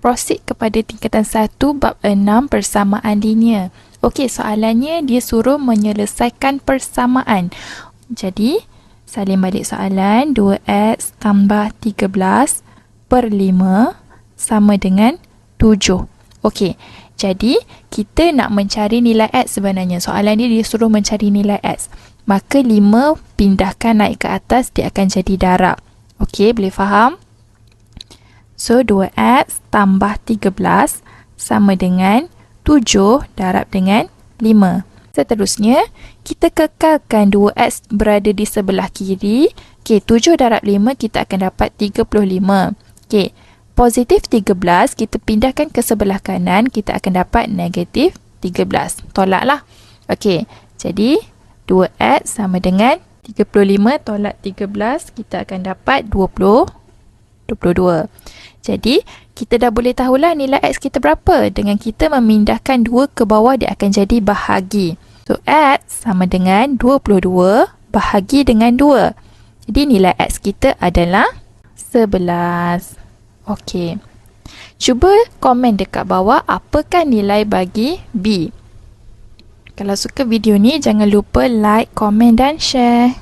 proceed kepada tingkatan 1 bab 6 persamaan linear. Okey, soalannya dia suruh menyelesaikan persamaan. Jadi, salin balik soalan. 2x tambah 13 per 5 sama dengan 7. Okey, jadi kita nak mencari nilai x sebenarnya. Soalan dia suruh mencari nilai x. Maka 5 pindahkan naik ke atas, dia akan jadi darab. Okey, boleh faham? So, 2x tambah 13 sama dengan 7 darab dengan 5. Seterusnya, kita kekalkan 2x berada di sebelah kiri. Okey, 7 darab 5 kita akan dapat 35. Okey, positif 13 kita pindahkan ke sebelah kanan, kita akan dapat negatif 13. Tolaklah. Okey, jadi 2x sama dengan 35 tolak 13, kita akan dapat 22. Jadi, kita dah boleh tahulah nilai x kita berapa. Dengan kita memindahkan 2 ke bawah, dia akan jadi bahagi. So, x sama dengan 22 bahagi dengan 2. Jadi, nilai x kita adalah 11. Okey. Cuba komen dekat bawah apakah nilai bagi B. Kalau suka video ni, jangan lupa like, komen dan share.